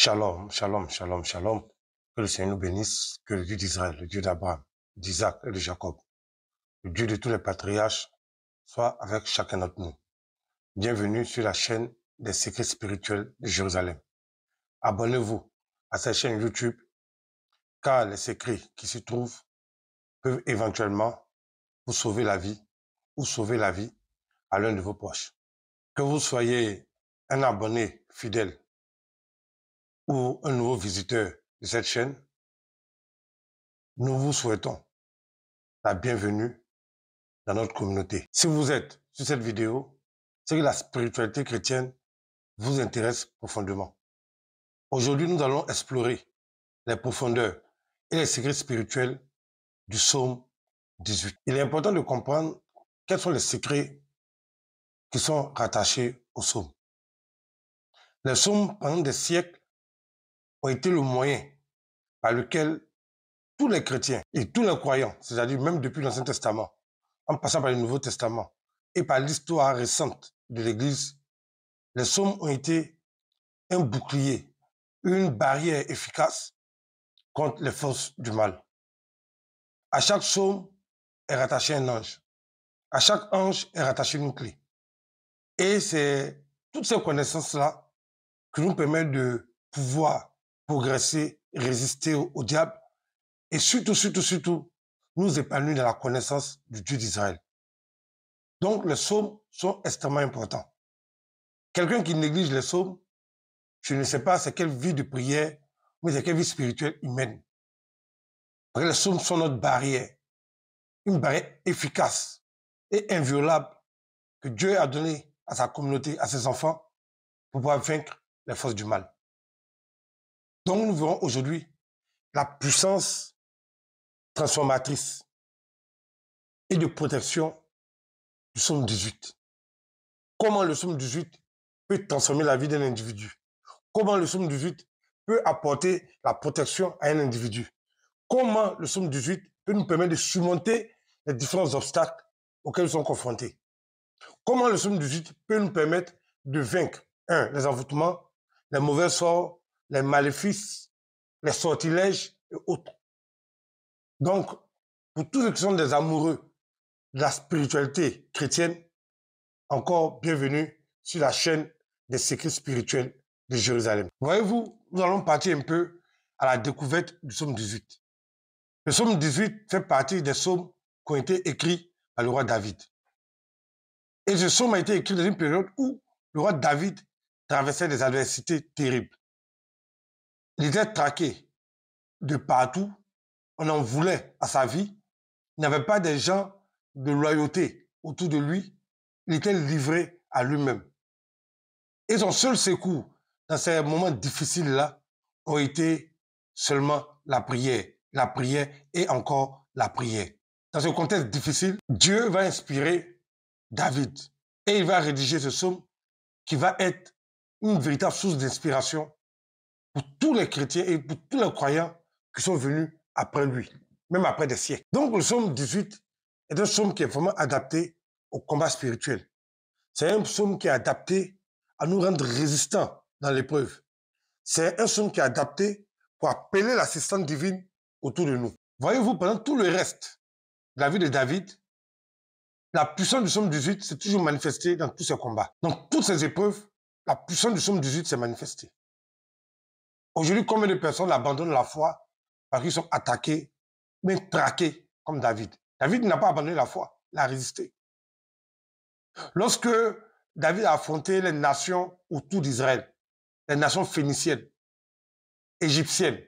Shalom, shalom, shalom, shalom. Que le Seigneur nous bénisse, que le Dieu d'Israël, le Dieu d'Abraham, d'Isaac et de Jacob, le Dieu de tous les patriarches, soit avec chacun d'entre nous. Bienvenue sur la chaîne des secrets spirituels de Jérusalem. Abonnez-vous à cette chaîne YouTube, car les secrets qui s'y trouvent peuvent éventuellement vous sauver la vie ou sauver la vie à l'un de vos proches. Que vous soyez un abonné fidèle ou un nouveau visiteur de cette chaîne, nous vous souhaitons la bienvenue dans notre communauté. Si vous êtes sur cette vidéo, c'est que la spiritualité chrétienne vous intéresse profondément. Aujourd'hui, nous allons explorer les profondeurs et les secrets spirituels du psaume 18. Il est important de comprendre quels sont les secrets qui sont rattachés au psaume. Les psaumes, pendant des siècles, ont été le moyen par lequel tous les chrétiens et tous les croyants, c'est-à-dire même depuis l'Ancien Testament, en passant par le Nouveau Testament et par l'histoire récente de l'Église, les psaumes ont été un bouclier, une barrière efficace contre les forces du mal. À chaque psaume est rattaché un ange. À chaque ange est rattaché une clé. Et c'est toutes ces connaissances-là qui nous permettent de pouvoir progresser, résister au diable et surtout, nous épanouir dans la connaissance du Dieu d'Israël. Donc, les psaumes sont extrêmement importants. Quelqu'un qui néglige les psaumes, je ne sais pas c'est quelle vie de prière, mais c'est quelle vie spirituelle il mène. Parce que les psaumes sont notre barrière, une barrière efficace et inviolable que Dieu a donnée à sa communauté, à ses enfants, pour pouvoir vaincre les forces du mal. Donc, nous verrons aujourd'hui la puissance transformatrice et de protection du psaume 18. Comment le psaume 18 peut transformer la vie d'un individu. Comment le psaume 18 peut apporter la protection à un individu. Comment le psaume 18 peut nous permettre de surmonter les différents obstacles auxquels nous sommes confrontés. Comment le psaume 18 peut nous permettre de vaincre, les envoûtements, les mauvais sorts, les maléfices, les sortilèges et autres. Donc, pour tous ceux qui sont des amoureux de la spiritualité chrétienne, encore bienvenue sur la chaîne des secrets spirituels de Jérusalem. Voyez-vous, nous allons partir un peu à la découverte du psaume 18. Le psaume 18 fait partie des psaumes qui ont été écrits par le roi David. Et ce psaume a été écrit dans une période où le roi David traversait des adversités terribles. Il était traqué de partout, on en voulait à sa vie, il n'avait pas des gens de loyauté autour de lui, il était livré à lui-même. Et son seul secours dans ces moments difficiles-là ont été seulement la prière et encore la prière. Dans ce contexte difficile, Dieu va inspirer David et il va rédiger ce psaume qui va être une véritable source d'inspiration pour tous les chrétiens et pour tous les croyants qui sont venus après lui, même après des siècles. Donc le psaume 18 est un psaume qui est vraiment adapté au combat spirituel. C'est un psaume qui est adapté à nous rendre résistants dans l'épreuve. C'est un psaume qui est adapté pour appeler l'assistance divine autour de nous. Voyez-vous, pendant tout le reste de la vie de David, la puissance du psaume 18 s'est toujours manifestée dans tous ses combats. Dans toutes ces épreuves, la puissance du psaume 18 s'est manifestée. Aujourd'hui, combien de personnes abandonnent la foi parce qu'ils sont attaqués, mais traqués comme David. David n'a pas abandonné la foi, il a résisté. Lorsque David a affronté les nations autour d'Israël, les nations phéniciennes, égyptiennes,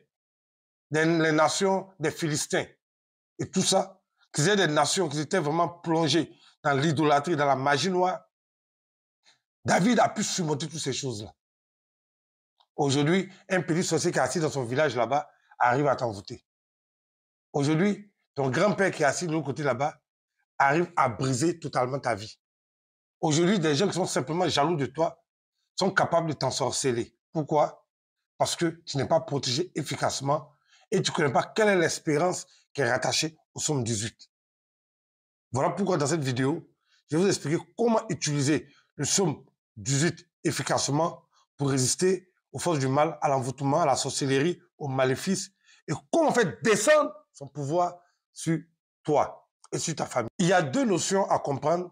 les nations des Philistins, et tout ça, qui étaient des nations qui étaient vraiment plongées dans l'idolâtrie, dans la magie noire, David a pu surmonter toutes ces choses-là. Aujourd'hui, un petit sorcier qui est assis dans son village là-bas arrive à t'envoûter. Aujourd'hui, ton grand-père qui est assis de l'autre côté là-bas arrive à briser totalement ta vie. Aujourd'hui, des gens qui sont simplement jaloux de toi sont capables de t'ensorceler. Pourquoi? Parce que tu n'es pas protégé efficacement et tu ne connais pas quelle est l'espérance qui est rattachée au psaume 18. Voilà pourquoi dans cette vidéo, je vais vous expliquer comment utiliser le psaume 18 efficacement pour résister aux forces du mal, à l'envoûtement, à la sorcellerie, aux maléfices, et comment fait descendre son pouvoir sur toi et sur ta famille. Il y a deux notions à comprendre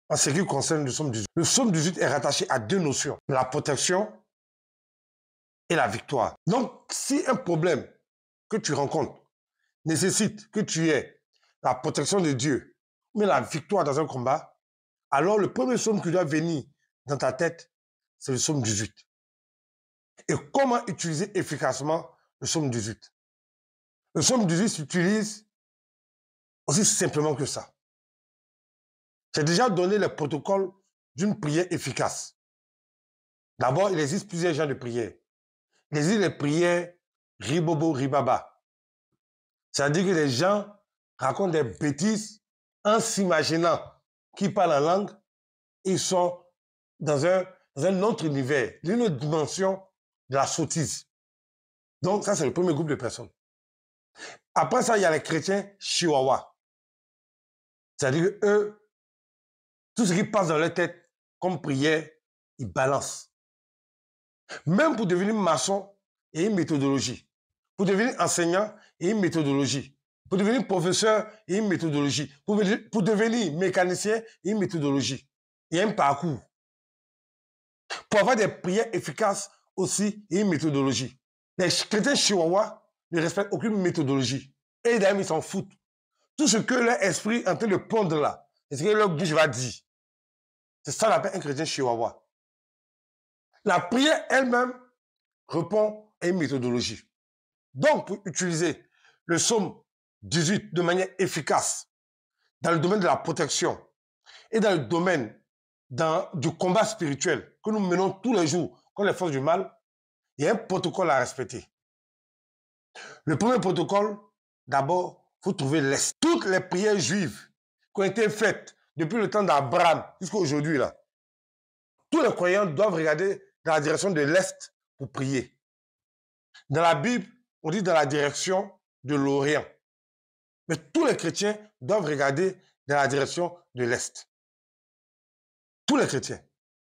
en ce qui concerne le psaume 18. Le psaume 18 est rattaché à deux notions, la protection et la victoire. Donc, si un problème que tu rencontres nécessite que tu aies la protection de Dieu, mais la victoire dans un combat, alors le premier psaume qui doit venir dans ta tête, c'est le psaume 18. Et comment utiliser efficacement le psaume 18? Le psaume 18 s'utilise aussi simplement que ça. J'ai déjà donné le protocole d'une prière efficace. D'abord, il existe plusieurs genres de prières. Il existe les prières ribobo ribaba. C'est-à-dire que les gens racontent des bêtises en s'imaginant qu'ils parlent en langue. Ils sont dans un autre univers, une autre dimension de la sottise. Donc, ça, c'est le premier groupe de personnes. Après ça, il y a les chrétiens chihuahua. C'est-à-dire que eux, tout ce qui passe dans leur tête comme prière, ils balancent. Même pour devenir maçon, il y a une méthodologie. Pour devenir enseignant, il y a une méthodologie. Pour devenir professeur, il y a une méthodologie. Pour devenir mécanicien, il y a une méthodologie. Il y a un parcours. Pour avoir des prières efficaces aussi, il y a une méthodologie. Les chrétiens chihuahua ne respectent aucune méthodologie. Et d'ailleurs, ils s'en foutent. Tout ce que leur esprit est en train de pondre là, c'est ce que leur bouche va dire. C'est ça qu'on appelle un chrétien chihuahua. La prière elle-même répond à une méthodologie. Donc, pour utiliser le psaume 18 de manière efficace dans le domaine de la protection et dans le domaine du combat spirituel que nous menons tous les jours contre les forces du mal, il y a un protocole à respecter. Le premier protocole, d'abord, il faut trouver l'Est. Toutes les prières juives qui ont été faites depuis le temps d'Abraham jusqu'à aujourd'hui, là, tous les croyants doivent regarder dans la direction de l'Est pour prier. Dans la Bible, on dit dans la direction de l'Orient. Mais tous les chrétiens doivent regarder dans la direction de l'Est. Tous les chrétiens.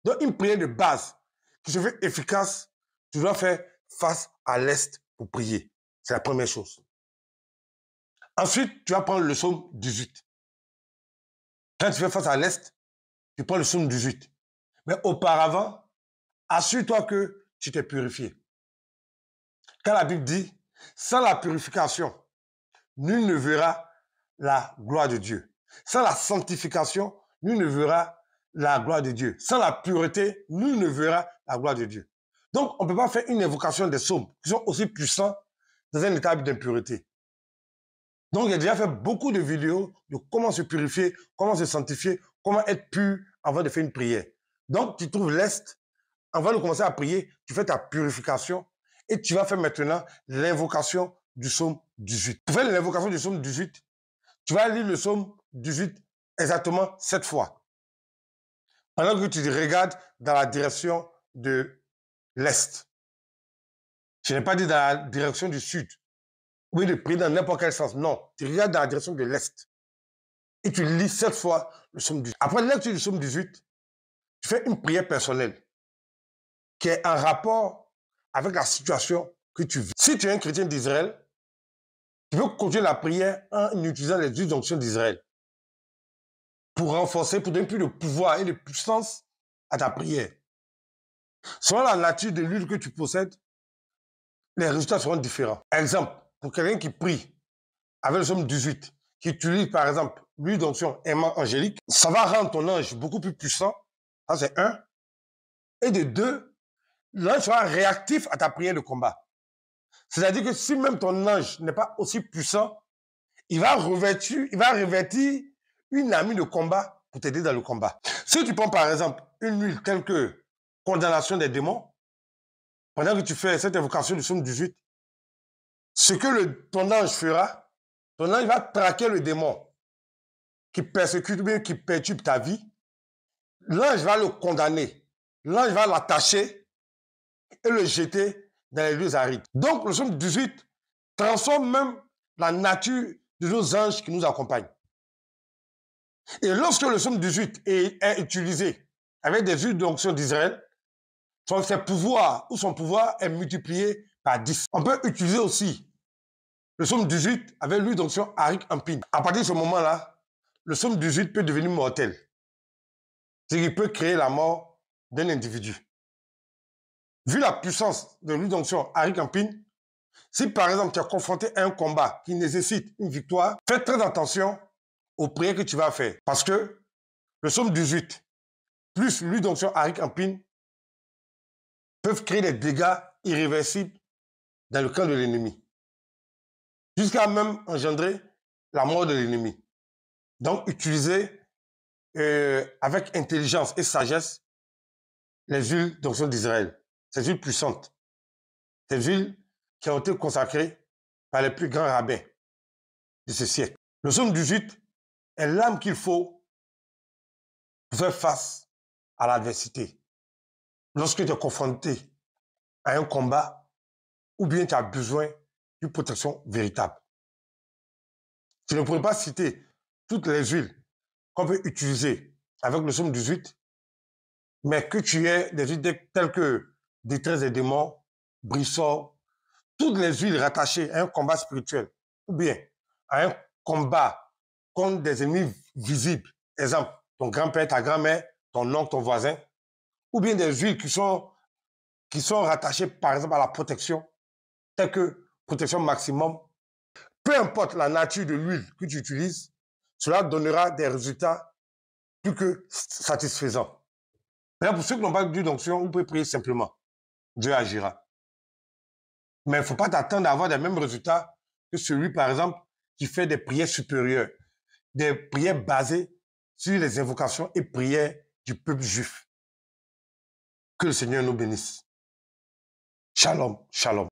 Donc, une prière de base qui se fait efficace, tu dois faire face à l'Est pour prier. C'est la première chose. Ensuite, tu vas prendre le psaume 18. Quand tu fais face à l'Est, tu prends le psaume 18. Mais auparavant, assure-toi que tu t'es purifié. Quand la Bible dit, sans la purification, nul ne verra la gloire de Dieu. Sans la sanctification, nul ne verra la gloire de Dieu. Sans la pureté, nul ne verra la gloire de Dieu. Donc, on ne peut pas faire une invocation des psaumes qui sont aussi puissants dans un état d'impureté. Donc, j'ai déjà fait beaucoup de vidéos de comment se purifier, comment se sanctifier, comment être pur avant de faire une prière. Donc, tu trouves l'Est, avant de commencer à prier, tu fais ta purification et tu vas faire maintenant l'invocation du psaume 18. Pour faire l'invocation du psaume 18, tu vas lire le psaume 18 exactement 7 fois. Pendant que tu regardes dans la direction de l'Est. Je n'ai pas dit dans la direction du Sud. Oui, de prier dans n'importe quel sens. Non, tu regardes dans la direction de l'Est. Et tu lis 7 fois le psaume 18. Après la lecture du psaume 18, tu fais une prière personnelle qui est en rapport avec la situation que tu vis. Si tu es un chrétien d'Israël, tu peux continuer la prière en utilisant les huiles d'onction d'Israël pour renforcer, pour donner plus de pouvoir et de puissance à ta prière. Selon la nature de l'huile que tu possèdes, les résultats seront différents. Exemple, pour quelqu'un qui prie avec le psaume 18, qui utilise par exemple l'huile d'onction aimant angélique, ça va rendre ton ange beaucoup plus puissant. Ça, c'est un. Et de deux, l'ange sera réactif à ta prière de combat. C'est-à-dire que si même ton ange n'est pas aussi puissant, il va revêtir une amie de combat pour t'aider dans le combat. Si tu prends par exemple une huile telle que condamnation des démons, pendant que tu fais cette invocation du psaume 18, ce que ton ange fera, ton ange va traquer le démon qui persécute ou bien qui perturbe ta vie. L'ange va le condamner. L'ange va l'attacher et le jeter dans les lieux arides. Donc, le psaume 18 transforme même la nature de nos anges qui nous accompagnent. Et lorsque le psaume 18 est utilisé avec des huiles d'onction d'Israël, ses pouvoirs ou son pouvoir est multiplié par 10. On peut utiliser aussi le psaume 18 avec l'huile d'onction Arik Ampin. À partir de ce moment-là, le psaume 18 peut devenir mortel. C'est-à-dire qu'il peut créer la mort d'un individu. Vu la puissance de l'huile d'onction Arik Ampin, si par exemple tu es confronté à un combat qui nécessite une victoire, fais très attention aux prières que tu vas faire. Parce que le psaume 18 plus l'huile d'onction Arik Ampin peuvent créer des dégâts irréversibles dans le camp de l'ennemi, jusqu'à même engendrer la mort de l'ennemi. Donc, utilisez avec intelligence et sagesse les huiles d'onction d'Israël, ces huiles puissantes, ces huiles qui ont été consacrées par les plus grands rabbins de ce siècle. Le psaume 18 est l'âme qu'il faut pour faire face à l'adversité. Lorsque tu es confronté à un combat, ou bien tu as besoin d'une protection véritable. Je ne pourrais pas citer toutes les huiles qu'on peut utiliser avec le psaume 18, mais que tu aies des huiles telles que détresse des démons, brissor, toutes les huiles rattachées à un combat spirituel, ou bien à un combat contre des ennemis visibles, exemple, ton grand-père, ta grand-mère, ton oncle, ton voisin, ou bien des huiles qui sont rattachées, par exemple, à la protection, telle que protection maximum. Peu importe la nature de l'huile que tu utilises, cela donnera des résultats plus que satisfaisants. Pour ceux qui n'ont pas d'huile d'onction, vous pouvez prier simplement. Dieu agira. Mais il ne faut pas t'attendre à avoir les mêmes résultats que celui, par exemple, qui fait des prières supérieures, des prières basées sur les invocations et prières du peuple juif. Que le Seigneur nous bénisse. Shalom, shalom.